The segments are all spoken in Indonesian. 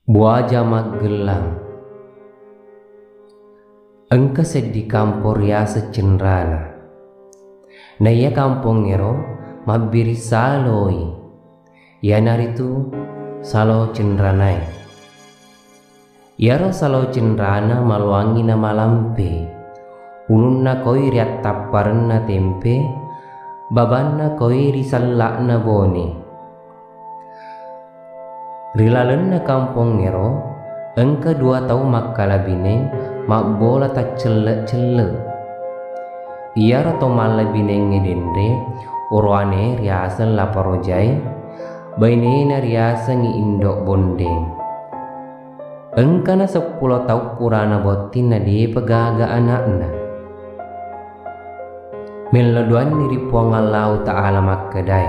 Buaja Magelang engka seddi kampor ya secenrana na ia kampong ngero mabiri saloi ya naritu salo cenranai yaro salo cenrana maluangi na malampe ulun na koi riat taparan na tempe baban na koi risallak na bone rilalen na kampong ngero engka 2 tau makalabineng mak bola tak celek-celek iya rato malabineng ngedende urwane riasa laparojai bainena riasa ngi indok bondeng engka na 10 tau kurana botin na di pegaga anakna meladuan diri puang Allah ta'ala makkedai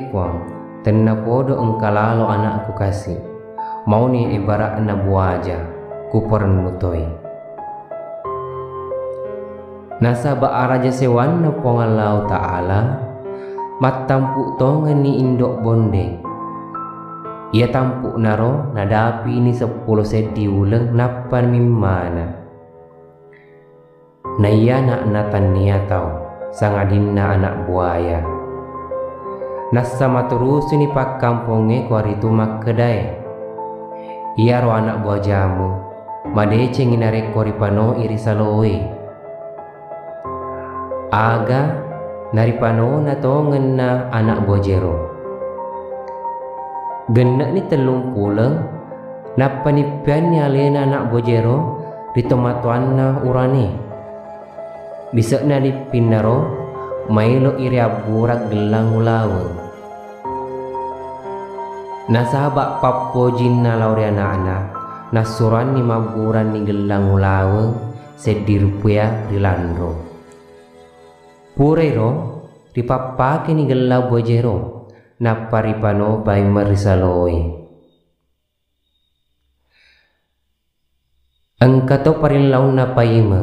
puang tenna podo engka lalo anakku kasih mau ni ibarat na buaja ku pernutoi nasaba araja sewan na puang Allah ta'ala matampu tongan ni indok bondeng ia tampu naro nadapi ni 10 sedi uleng napan mimmana na iya nak natan niya tau sangadin na anak buaya nasa maturus ni pak kamponge kuaritu makkedai iya ro anak buah jamu madece nginare koripano iri saloe aga naripano na to ngenna anak buah jero genna ni 30 napanipian ni alena anak buah jero ditomatuan na urane bisa na dipinaro mailo iri aburak gelang ulawe nasabak papojin na laureana anak nasuran ni maburan ni gelang ulawe sedirupya rilandro purero ripapake ni gelang bojero naparipano bai marisaloi engkato parilaw na paima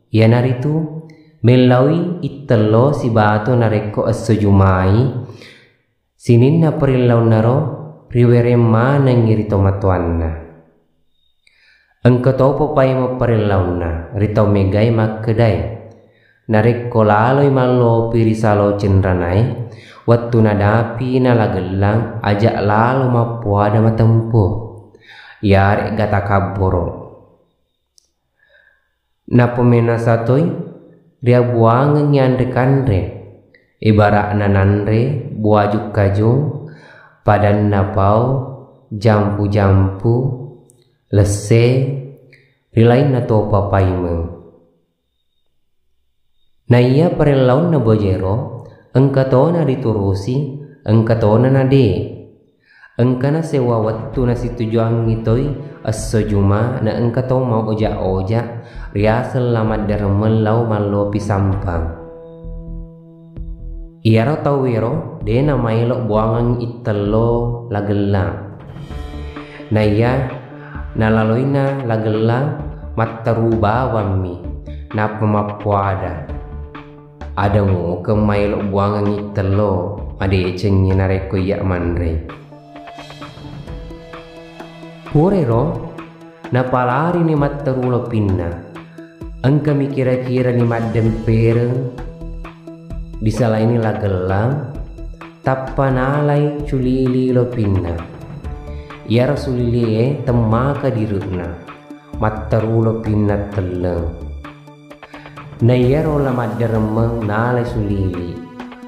yanaritu melawi itelo si bato nareko asojumai sinin na perilaw naro riwere mana ngirito matuanna engkato popay mo perilaw na rito megay makkedai nareko laloy malo pirisalo cenranai waktu nadapi na lagelang ajak lalo mapuada matempo yare gata kaboro na pemena satoy dia buangan nyandre kandre ibarat nanandre buajuk kajung padan napau jampu-jampu lese rilain na to papaime na iya parelaun na bojero engkatona diturusi engkatona na de engkana sewa waktu na situjuang ngitoy as-sojuma na engkato mau oja-oja riasel lamad dermelau malopi sampang iaro tawiro de na mailok buangan itelo lagela na iya nalaloina lagela mataruba wami na pemapuada ada mo ke mailok buangan itelo ade cengnya nareko ya manre purero na palari ni matarulo pinna engka mikira-kira ni madem pereng disalaini lagelang tapanalai culili lo pinna ya rasulili temaka diruna matarulo pinna teleng na yaro la maderemeng nalai sulili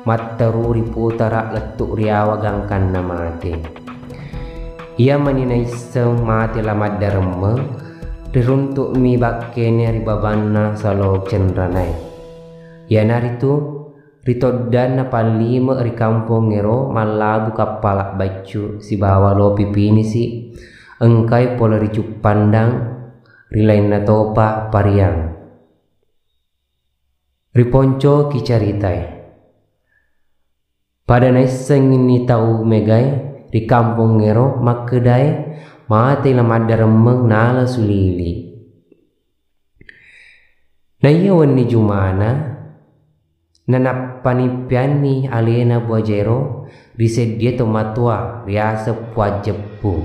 mataruri putara letuk riawa gangkan na mate ia maninai semati lamad daremeng diruntuk mi bakkene ribabanna salo cenranai ya naritu ritodan na palima ri kampung ngero malabu kapalak bacu si bawa lo pipini si engkai pola ricuk pandang rilain na topa pariang riponco kicaritai pada naiseng ini tau megai di kampung ngero makkedai mati lamad daremeng nala sulili na iya wani jumana nanapanipiani alena buajero risedia tomatua riasa puajepu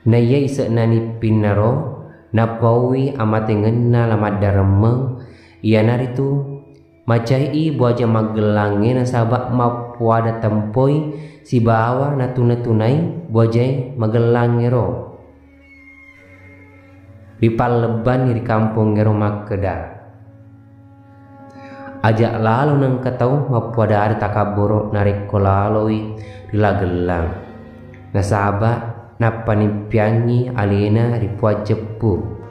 Na iya isa nani pinaro na pawi amate ngenna lamad daremeng iya naritu macai buaja magelange na sabak mapuada tempoi si bawa na tunai buaja magelange ro ripal leban di kampung ngero Makkeda ajak lalu nang katau mapuada ada takaboro narik kolaloi rilagelang na sabak na panimpiangi alena ripuat jepu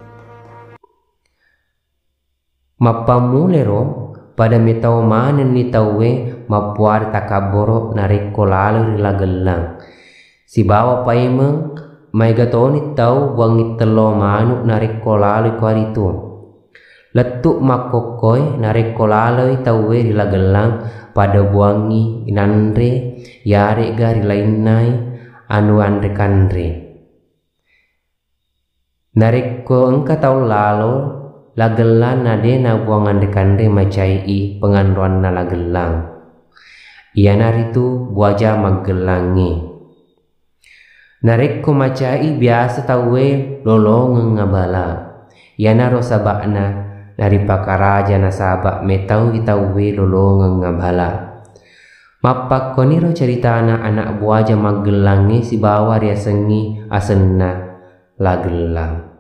mapamulero pada mitau manen ni tawe mapuar takaboro narik kolalo rilagelang si bawa paimeng mai gatoni tau wangi telo manuk narik kolalo kuaritu letuk makokoi narik kolalo tawe rilagelang pada buangi inandre yare gari lainai anu andre kandre narik ko engka tau lalo lagelan nade na buangan dekande macai penganruan na lagelang iya naritu buaja magelangi narik ko macai biasa tawe lolong ngabala iya naro sabakna dari pakaraja na sabak metau itawe lolong ngabala mapak koniro cerita anak buaja magelangi si bawa ria sengi asenna lagelang